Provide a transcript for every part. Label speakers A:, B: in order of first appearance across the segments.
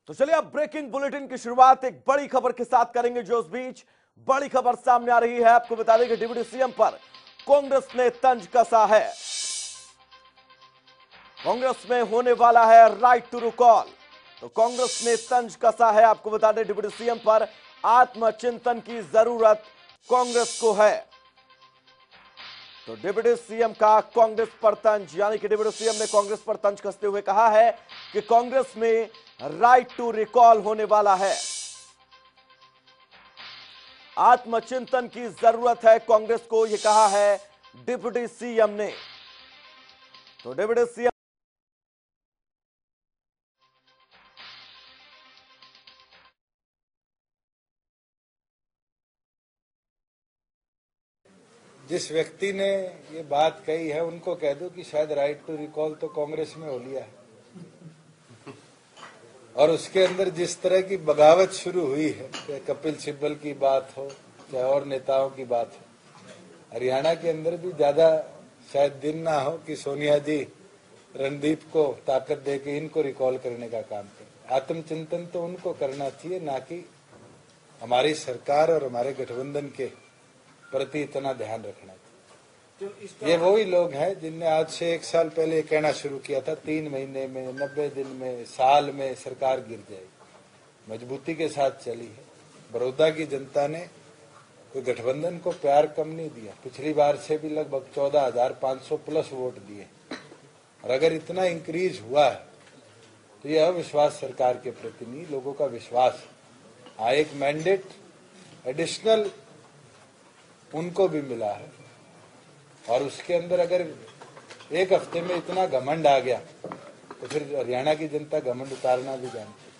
A: तो चलिए अब ब्रेकिंग बुलेटिन की शुरुआत एक बड़ी खबर के साथ करेंगे जो उस बीच बड़ी खबर सामने आ रही है। आपको बता दें कि डिप्टी सीएम पर कांग्रेस ने तंज कसा है। कांग्रेस में होने वाला है राइट टू रिकॉल। तो कांग्रेस ने तंज कसा है। आपको बता दें डिप्टी सीएम पर आत्मचिंतन की जरूरत कांग्रेस को है। तो डिप्टी सीएम का कांग्रेस पर तंज, यानी कि डिप्टी सीएम ने कांग्रेस पर तंज कसते हुए कहा है कि कांग्रेस में राइट टू रिकॉल होने वाला है। आत्मचिंतन की जरूरत है कांग्रेस को, यह कहा है डिप्टी सीएम ने। तो डिप्टी सीएम
B: जिस व्यक्ति ने ये बात कही है उनको कह दो कि शायद राइट टू रिकॉल तो कांग्रेस में हो लिया है, और उसके अंदर जिस तरह की बगावत शुरू हुई है, चाहे कपिल सिब्बल की बात हो चाहे और नेताओं की बात हो, हरियाणा के अंदर भी ज्यादा शायद दिन ना हो कि सोनिया जी रणदीप को ताकत दे के इनको रिकॉल करने का काम करें। आत्मचिंतन तो उनको करना चाहिए, ना कि हमारी सरकार और हमारे गठबंधन के प्रति इतना ध्यान रखना चाहिए। ये वही लोग हैं जिनने आज से 1 साल पहले कहना शुरू किया था 3 महीने में, 90 दिन में, साल में सरकार गिर जाएगी। मजबूती के साथ चली है। बड़ौदा की जनता ने कोई गठबंधन को प्यार कम नहीं दिया, पिछली बार से भी लगभग 14,500 प्लस वोट दिए, और अगर इतना इंक्रीज हुआ है तो यह अविश्वास सरकार के प्रति नहीं, लोगों का विश्वास। एक मैंडेट एडिशनल उनको भी मिला है, और उसके अंदर अगर 1 हफ्ते में इतना घमंड आ गया तो फिर हरियाणा की जनता घमंड उतारना भी जानती है।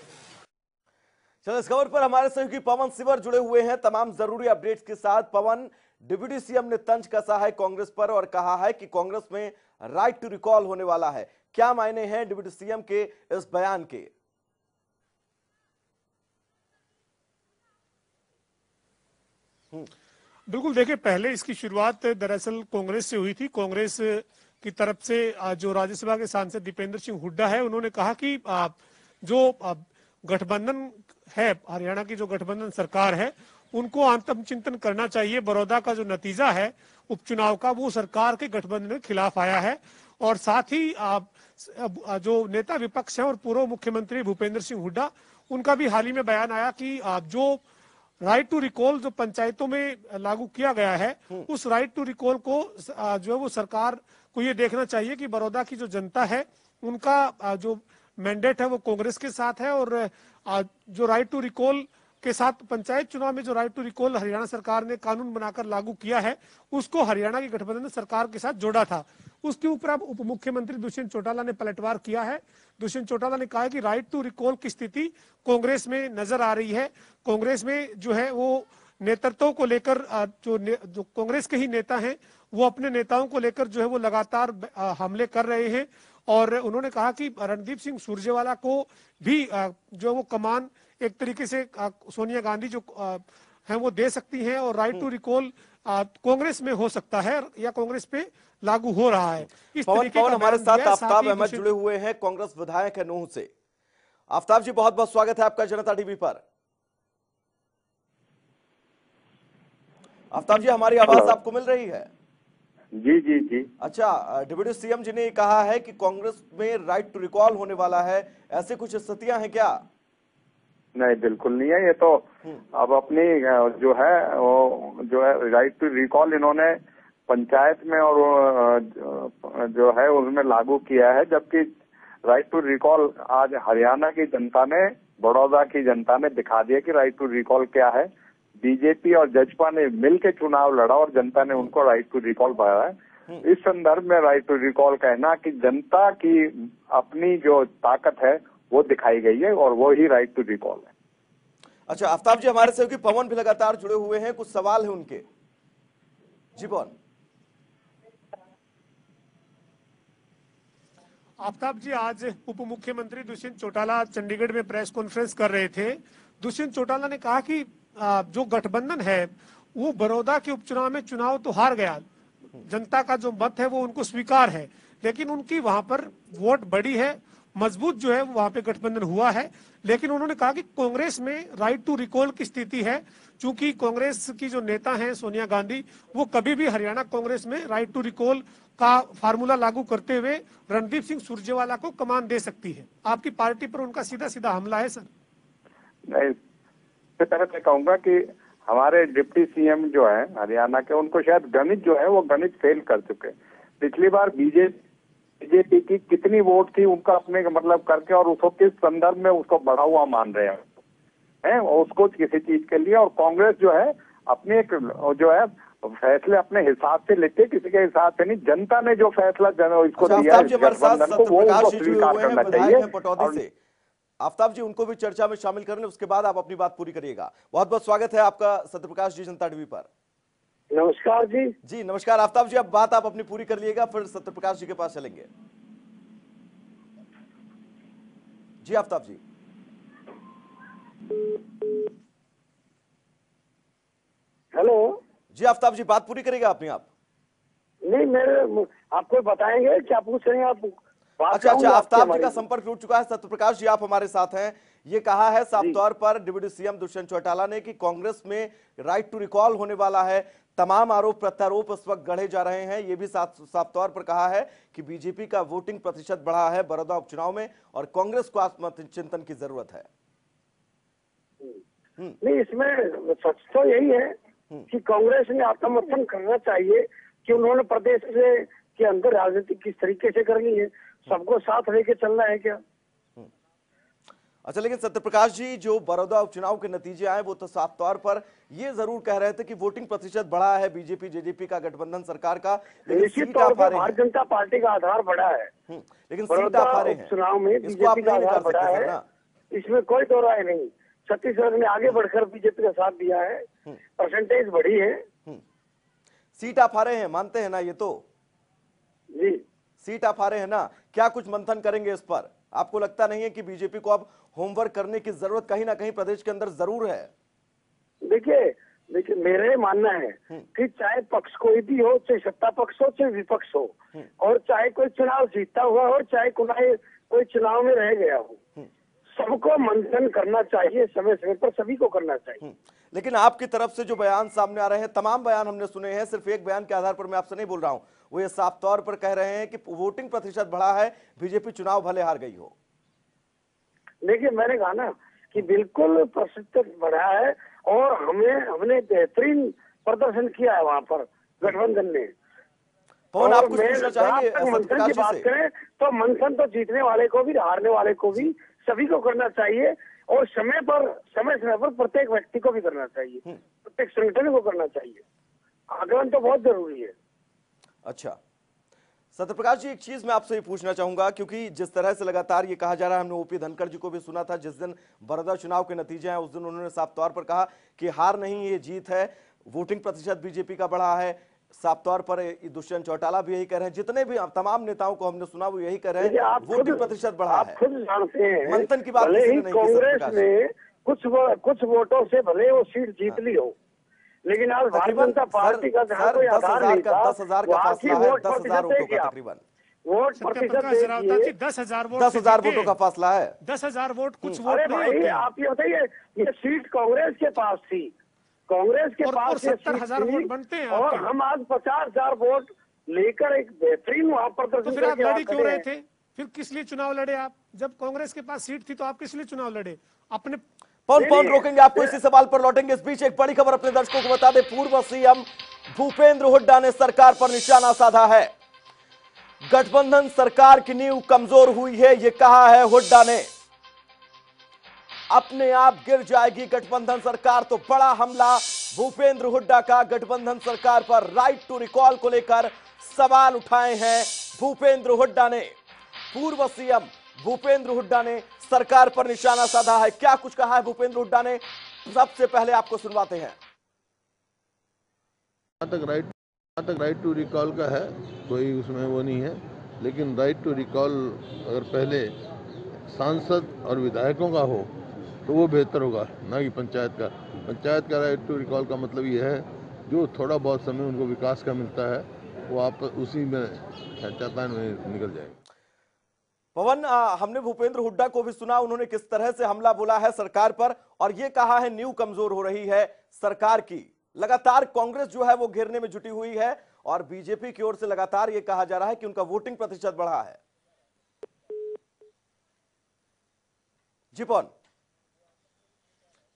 A: चलो, इस खबर पर हमारे सहयोगी पवन सिवर जुड़े हुए हैं तमाम जरूरी अपडेट्स के साथ। पवन, डिप्टी सीएम ने तंज कसा है कांग्रेस पर और कहा है कि कांग्रेस में राइट टू रिकॉल होने वाला है। क्या मायने हैं डिप्टी सीएम के इस बयान के?
C: बिल्कुल, देखिए, पहले इसकी शुरुआत दरअसल कांग्रेस से हुई थी। कांग्रेस की तरफ से जो राज्यसभा के सांसद दीपेंद्र सिंह हुड्डा है, उन्होंने कहा कि जो गठबंधन है, हरियाणा की जो गठबंधन सरकार है, उनको आत्मचिंतन करना चाहिए। बड़ौदा का जो नतीजा है उपचुनाव का, वो सरकार के गठबंधन के खिलाफ आया है। और साथ ही जो नेता विपक्ष है और पूर्व मुख्यमंत्री भूपेंद्र सिंह हुड्डा, उनका भी हाल ही में बयान आया कि जो राइट टू रिकॉल जो पंचायतों में लागू किया गया है, उस राइट टू रिकॉल को जो है वो सरकार को ये देखना चाहिए कि बड़ौदा की जो जनता है उनका जो मैंडेट है वो कांग्रेस के साथ है, और जो राइट टू रिकॉल के साथ पंचायत चुनाव में जो राइट टू रिकॉल हरियाणा सरकार ने कानून बनाकर लागू किया है, उसको हरियाणा की गठबंधन सरकार के साथ जोड़ा था। उसके ऊपर अब उप मुख्यमंत्री दुष्यंत चौटाला ने पलटवार किया है। दुष्यंत चौटाला ने कहा है कि राइट टू रिकॉल की स्थिति कांग्रेस में नजर आ रही है। कांग्रेस में जो है वो नेतृत्व को लेकर जो कांग्रेस के ही नेता हैं, वो अपने नेताओं को लेकर जो है वो लगातार हमले कर रहे हैं। और उन्होंने कहा कि रणदीप सिंह सुरजेवाला को भी जो वो कमान एक तरीके से सोनिया गांधी जो हैं वो दे सकती हैं, और राइट टू रिकॉल कांग्रेस में हो सकता है या कांग्रेस पे लागू हो रहा है। इस तरीके का
A: हमारे साथ आफ्ताब अहमद जुड़े हुए हैं, कांग्रेस विधायक है नूंह से। आफ्ताब जी, बहुत बहुत स्वागत है आपका जनता टीवी पर। आफ्ताब जी, हमारी आवाज आपको मिल रही है?
D: जी जी जी।
A: अच्छा, डिप्टी सीएम जी ने कहा है कि कांग्रेस में राइट टू रिकॉल होने वाला है, ऐसे कुछ स्थितियां हैं क्या?
D: नहीं, बिल्कुल नहीं है। ये तो अब अपनी जो है राइट टू रिकॉल इन्होंने पंचायत में और जो है उसमें लागू किया है, जबकि राइट टू रिकॉल आज हरियाणा की जनता ने, बड़ौदा की जनता ने दिखा दिया कि राइट टू रिकॉल क्या है। बीजेपी और जजपा ने मिलकर चुनाव लड़ा और जनता ने उनको राइट टू रिकॉल पाया है। इस संदर्भ में राइट टू रिकॉल कहना कि जनता की अपनी जो ताकत है वो दिखाई गई है, और वो ही राइट टू रिकॉल है।
A: अच्छा आफ्ताब जी, हमारे सहयोगी पवन भी लगातार जुड़े हुए हैं, कुछ सवाल है उनके। जी पवन।
C: आफ्ताब जी, आज उप मुख्यमंत्री दुष्यंत चौटाला चंडीगढ़ में प्रेस कॉन्फ्रेंस कर रहे थे। दुष्यंत चौटाला ने कहा कि जो गठबंधन है वो बड़ौदा के उपचुनाव में चुनाव तो हार गया, जनता का जो मत है वो उनको स्वीकार है, लेकिन उनकी वहां पर वोट बढ़ी है, मजबूत जो है वहां पे गठबंधन हुआ है। लेकिन उन्होंने कहा कि कांग्रेस में राइट टू रिकॉल की स्थिति है, चूंकि कांग्रेस की जो नेता हैं सोनिया गांधी, वो कभी भी हरियाणा कांग्रेस में राइट टू रिकॉल का फार्मूला लागू करते हुए रणदीप सिंह सुरजेवाला को कमान दे सकती है। आपकी पार्टी पर उनका सीधा सीधा हमला है सर।
D: नहीं, इस तरह से कहूंगा कि हमारे डिप्टी सीएम जो है हरियाणा के, उनको शायद गणित जो है वो गणित फेल कर चुके। पिछली बार बीजेपी की कितनी वोट थी उनका अपने मतलब करके, और उसको किस संदर्भ में उसको बढ़ा हुआ मान रहे हैं उसको किसी चीज के लिए। और कांग्रेस जो है अपने जो है फैसले अपने हिसाब से लेते, किसी के हिसाब से नहीं। जनता ने जो फैसला इसको दिया है गठबंधन को, वो उनको स्वीकार करना चाहिए।
A: आफ्ताब जी, उनको भी चर्चा में शामिल कर लें, उसके बाद आप अपनी बात पूरी करिएगा। बहुत बहुत स्वागत है आपका सत्यप्रकाश जी जनता टीवी पर।
E: नमस्कार जी।
A: जी नमस्कार आफ्ताब जी, अब बात आप अपनी पूरी कर लीजिएगा, फिर सत्यप्रकाश जी के पास चलेंगे। जी आफ्ताब जी।
E: हेलो
A: जी आफ्ताब जी, बात पूरी करेगा अपनी आप?
E: नहीं, मेरे आपको बताएंगे क्या पूछ रहे हैं आप?
A: अच्छा, आफ्ताब जी का संपर्क टूट चुका है। सत्यप्रकाश जी, आप हमारे साथ हैं। ये कहा है साफ तौर पर डिप्टी सीएम दुष्यंत चौटाला ने कि कांग्रेस में राइट टू रिकॉल होने वाला है। तमाम आरोप प्रत्यारोप इस वक्त गढ़े जा रहे हैं। ये भी साफ तौर पर कहा है कि बीजेपी का वोटिंग प्रतिशत बढ़ा है बड़ौदा उपचुनाव में और कांग्रेस को आत्मचिंतन की जरूरत है।
E: नहीं, इसमें सच तो यही है कि कांग्रेस ने आत्मचिंतन करना चाहिए कि उन्होंने प्रदेश के अंदर राजनीति किस तरीके से करनी है, सबको साथ लेके चलना है क्या।
A: अच्छा, लेकिन सत्यप्रकाश जी, जो बड़ौदा उपचुनाव के नतीजे आए वो तो साफ तौर पर ये जरूर कह रहे थे कि वोटिंग प्रतिशत बढ़ा है बीजेपी जेजेपी का गठबंधन सरकार का, लेकिन सीट आप हारे हैं।
E: भारतीय जनता पार्टी का आधार बढ़ा है,
A: लेकिन सीट आप हारे हैं।
E: चुनाव में बीजेपी का आधार बढ़ा है, इसमें कोई दो राय नहीं। छत्तीसगढ़ ने आगे बढ़कर बीजेपी का साथ दिया है, परसेंटेज बढ़ी है।
A: सीट आप हारे हैं, मानते हैं ना ये तो?
E: जी,
A: सीट आप हारे हैं ना। क्या कुछ मंथन करेंगे इस पर? आपको लगता नहीं है कि बीजेपी को अब होमवर्क करने की जरूरत कहीं ना कहीं प्रदेश के अंदर जरूर है?
E: देखिए मेरे मानना है कि चाहे पक्ष कोई भी हो, चाहे सत्ता पक्ष हो चाहे विपक्ष हो, और चाहे कोई चुनाव जीता हुआ हो चाहे कोई चुनाव में रह गया हो, सबको मंथन करना चाहिए, समय समय पर सभी को करना चाहिए।
A: लेकिन आपकी तरफ से जो बयान सामने आ रहे हैं, तमाम बयान हमने सुने हैं, सिर्फ एक बयान के आधार पर मैं आपसे नहीं बोल रहा हूं, वो ये साफ तौर पर कह रहे हैं कि वोटिंग प्रतिशत बढ़ा है, बीजेपी चुनाव भले हार गई हो।
E: देखिए मैंने कहा ना कि बिल्कुल प्रतिशत बढ़ा है और हमने बेहतरीन प्रदर्शन किया है वहाँ पर गठबंधन ने।
A: पवन, आप कुछ पूछना चाहेंगे?
E: मंथन की बात करें तो मंथन तो जीतने वाले को भी हारने वाले को भी सभी को करना चाहिए, और समय समय पर प्रत्येक व्यक्ति को भी करना चाहिए, प्रत्येक संगठन को करना चाहिए। आकलन तो बहुत जरूरी है।
A: अच्छा सत्यप्रकाश जी, एक चीज मैं आपसे पूछना चाहूंगा, क्योंकि जिस तरह से लगातार ये कहा जा रहा है, हमने ओपी धनखड़ जी को भी सुना था, जिस दिन बड़ौदा चुनाव के नतीजे हैं उस दिन उन्होंने साफ तौर पर कहा कि हार नहीं ये जीत है, वोटिंग प्रतिशत बीजेपी का बढ़ा है। साफ तौर पर दुष्यंत चौटाला भी यही कह रहे हैं, जितने भी तमाम नेताओं को हमने सुना वो यही कह रहे हैं, वोटिंग प्रतिशत बढ़ा है।
E: खुद जानते हैं
A: मंथन की बात
E: भले ही कांग्रेस ने कुछ वोटों से भले वो सीट जीत ली हो, लेकिन आज भारतीय जनता पार्टी का जहाँ कोई आधार नहीं था,
A: 10,000 का फासला है, 10,000 वोटों का तकरीबन
E: वोट प्रतिशत
C: 10,000
A: वोटों का फासला है।
C: 10,000 वोट कुछ वोट
E: अरे
C: नहीं
E: भाई
C: होते।
E: आप ये बताइए, ये सीट कांग्रेस के पास थी, कांग्रेस के पास
C: 70,000 वोट बनते हैं
E: और हम आज 50,000 वोट लेकर एक बेहतरीन वहाँ
C: तो
E: प्रदर्शन
C: फिर आप
E: करके
C: लड़े क्यों रहे थे? फिर किस लिए चुनाव लड़े आप? जब कांग्रेस के पास सीट थी तो आप किस लिए चुनाव लड़े? अपने
A: पवन रोकेंगे आपको, इसी सवाल पर लौटेंगे। इस बीच एक बड़ी खबर अपने दर्शकों को बता दें, पूर्व सीएम भूपेंद्र हुड्डा ने सरकार पर निशाना साधा है। गठबंधन सरकार की नींव कमजोर हुई है, यह कहा है हुड्डा ने। अपने आप गिर जाएगी गठबंधन सरकार, तो बड़ा हमला भूपेंद्र हुड्डा का गठबंधन सरकार पर। राइट टू रिकॉल को लेकर सवाल उठाए हैं भूपेंद्र हुड्डा ने। पूर्व सीएम भूपेंद्र हुड्डा ने सरकार पर निशाना साधा है। क्या कुछ कहा है भूपेंद्र हुड्डा ने, सबसे पहले आपको सुनवाते हैं।
F: जहाँ तक राइट टू रिकॉल का है, कोई उसमें वो नहीं है, लेकिन राइट टू रिकॉल अगर पहले सांसद और विधायकों का हो तो वो बेहतर होगा, ना कि पंचायत का। पंचायत का राइट टू रिकॉल का मतलब ये है, जो थोड़ा बहुत समय उनको विकास का मिलता है वो आप उसी में चाहता में निकल जाएगा।
A: पवन, हमने भूपेंद्र हुड्डा को भी सुना, उन्होंने किस तरह से हमला बोला है सरकार पर और ये कहा है नींव कमजोर हो रही है सरकार की। लगातार कांग्रेस जो है वो घेरने में जुटी हुई है और बीजेपी की ओर से लगातार ये कहा जा रहा है कि उनका वोटिंग प्रतिशत बढ़ा है। जी पवन।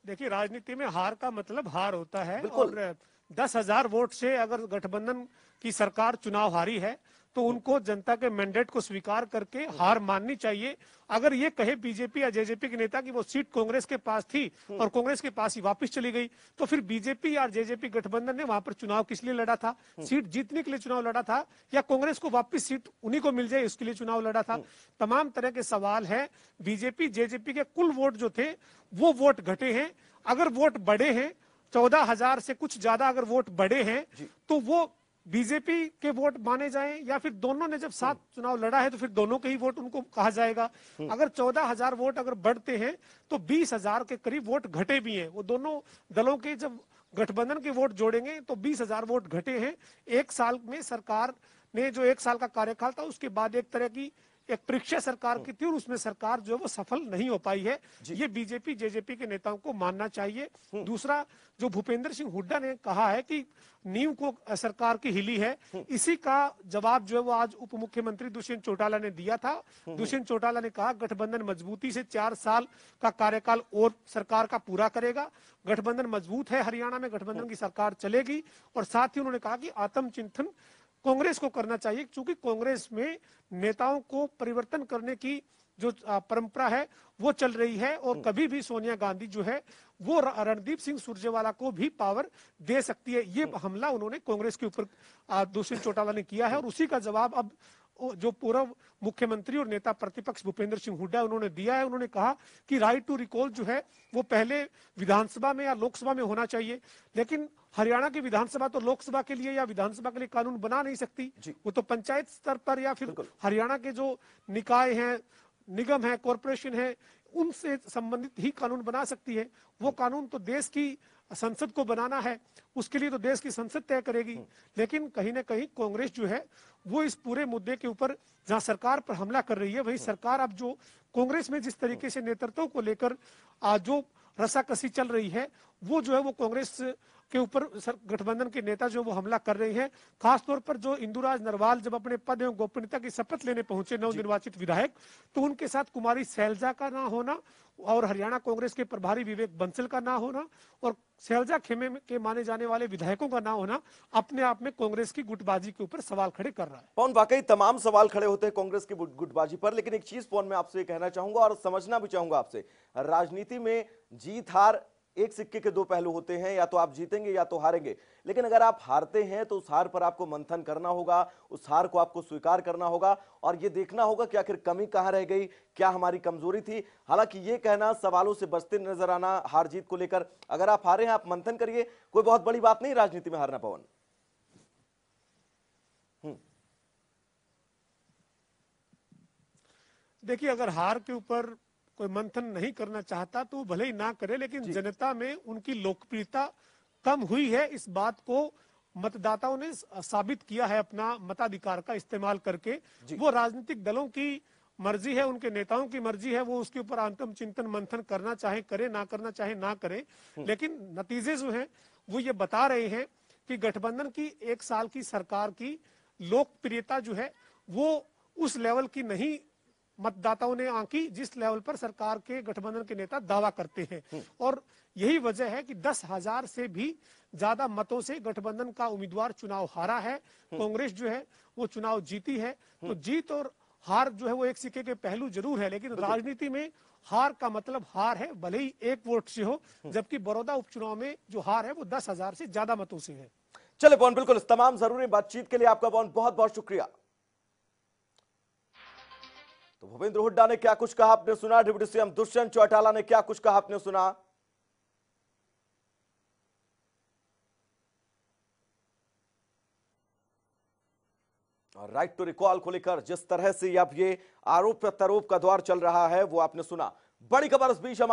C: देखिए, राजनीति में हार का मतलब हार होता है
A: बिल्कुल।
C: और 10,000 वोट से अगर गठबंधन की सरकार चुनाव हारी है तो उनको जनता के मैंडेट को स्वीकार करके हार माननी चाहिए। अगर ये कहे बीजेपी या जेजेपी के नेता कि वो सीट कांग्रेस के पास थी और कांग्रेस के पास ही वापस चली गई, तो फिर बीजेपी या जेजेपी गठबंधन ने वहां पर चुनाव किस लिए लड़ा था? सीट जीतने के लिए चुनाव लड़ा था या कांग्रेस को वापस सीट उन्हीं को मिल जाए इसके लिए चुनाव लड़ा था? तमाम तरह के सवाल है। बीजेपी जेजेपी के कुल वोट जो थे वो वोट घटे हैं। अगर वोट बढ़े हैं 14,000 से कुछ ज्यादा, अगर वोट बढ़े हैं तो वो बीजेपी के वोट माने जाएं या फिर दोनों ने जब साथ चुनाव लड़ा है तो फिर दोनों के ही वोट उनको कहा जाएगा। अगर 14,000 वोट अगर बढ़ते हैं तो 20,000 के करीब वोट घटे भी हैं। वो दोनों दलों के जब गठबंधन के वोट जोड़ेंगे तो 20,000 वोट घटे हैं। एक साल में सरकार ने जो 1 साल का कार्यकाल था उसके बाद एक तरह की एक परीक्षा सरकार की थी और उसमें सरकार जो है वो सफल नहीं हो पाई है। ये बीजेपी जेजेपी के नेताओं को मानना चाहिए। दूसरा, जो भूपेंद्र सिंह हुड्डा ने कहा है कि नींव को सरकार की हिली है, इसी का जवाब जो है वो आज उप मुख्यमंत्री दुष्यंत चौटाला ने दिया था। दुष्यंत चौटाला ने कहा गठबंधन मजबूती से 4 साल का कार्यकाल और सरकार का पूरा करेगा। गठबंधन मजबूत है, हरियाणा में गठबंधन की सरकार चलेगी। और साथ ही उन्होंने कहा कि आत्मचिंतन कांग्रेस को करना चाहिए, क्योंकि कांग्रेस में नेताओं को परिवर्तन करने की जो परंपरा है वो चल रही है और कभी भी सोनिया गांधी जो है वो रणदीप सिंह सुरजेवाला को भी पावर दे सकती है। ये हमला उन्होंने कांग्रेस के ऊपर दुष्यंत चौटाला ने किया है और उसी का जवाब अब जो पूर्व मुख्यमंत्री और नेता प्रतिपक्ष भूपेंद्र सिंह हुड्डा उन्होंने दिया है। उन्होंने कहा कि राइट टू रिकॉल जो है वो पहले विधानसभा में या लोकसभा में होना चाहिए, लेकिन हरियाणा की विधानसभा तो लोकसभा के लिए या विधानसभा के लिए कानून बना नहीं सकती। वो तो पंचायत स्तर पर या फिर हरियाणा के जो निकाय हैं, निगम है, कॉरपोरेशन है, उनसे संबंधित ही कानून बना सकती है। वो कानून तो देश की संसद को बनाना है, उसके लिए तो देश की संसद तय करेगी। लेकिन कहीं ना कहीं कांग्रेस जो है वो इस पूरे मुद्दे के ऊपर जहां सरकार पर हमला कर रही है, वही सरकार अब जो कांग्रेस में जिस तरीके से नेतृत्व को लेकर जो रसाकसी चल रही है वो जो है वो कांग्रेस के ऊपर गठबंधन के नेता जो वो हमला कर रहे हैं। खासतौर पर जो इंदुराज नरवाल जब अपने पद एवं गोपनीयता की शपथ लेने पहुंचे नवनिर्वाचित विधायक, तो उनके साथ कुमारी शैलजा का ना होना और हरियाणा कांग्रेस के प्रभारी विवेक बंसल का ना होना और शैलजा खेमे के माने जाने वाले विधायकों का ना होना अपने आप में कांग्रेस की गुटबाजी के ऊपर सवाल खड़े कर रहा है।
A: पवन, वाकई तमाम सवाल खड़े होते हैं कांग्रेस की गुटबाजी पर, लेकिन एक चीज पवन मैं आपसे कहना चाहूंगा और समझना भी चाहूंगा आपसे, राजनीति में जीत हार एक सिक्के के 2 पहलू होते हैं, या तो आप जीतेंगे या तो हारेंगे। लेकिन अगर आप हारते हैं तो उस हार पर आपको मंथन करना होगा, उस हार को आपको स्वीकार करना होगा और ये देखना होगा कि आखिर कमी कहां रह गई, क्या हमारी कमजोरी थी। हालांकि ये कहना सवालों से बचते नजर आना हार जीत को लेकर, अगर आप हारे हैं आप मंथन करिए, कोई बहुत बड़ी बात नहीं राजनीति में हारना। पवन,
C: देखिए, अगर हार के ऊपर कोई मंथन नहीं करना चाहता तो भले ही ना करे, लेकिन जनता में उनकी लोकप्रियता कम हुई है, इस बात को मतदाताओं ने साबित किया है अपना मताधिकार का इस्तेमाल करके। वो राजनीतिक दलों की मर्जी है, उनके नेताओं की मर्जी है, वो उसके ऊपर आत्म चिंतन मंथन करना चाहे करे, ना करना चाहे ना करे। लेकिन नतीजे जो हैं वो ये बता रहे हैं कि गठबंधन की 1 साल की सरकार की लोकप्रियता जो है वो उस लेवल की नहीं मतदाताओं ने आंकी जिस लेवल पर सरकार के गठबंधन के नेता दावा करते हैं। और यही वजह है कि 10,000 से भी ज्यादा मतों से गठबंधन का उम्मीदवार चुनाव हारा है। कांग्रेस जो है वो चुनाव जीती है। तो जीत और हार जो है वो एक सिक्के के पहलू जरूर है, लेकिन राजनीति में हार का मतलब हार है, भले ही 1 वोट से हो, जबकि बड़ौदा उपचुनाव में जो हार है वो 10,000 से ज्यादा मतों से है।
A: चले पवन, बिल्कुल इस तमाम जरूरी बातचीत के लिए आपका पवन बहुत बहुत शुक्रिया। तो भूपेंद्र हुड्डा ने क्या कुछ कहा आपने सुना, डिप्टी सीएम दुष्यंत चौटाला ने क्या कुछ कहा आपने सुना। और राइट टू रिकॉल को लेकर जिस तरह से अब ये आरोप प्रत्यारोप का दौर चल रहा है वो आपने सुना। बड़ी खबर इस बीच हम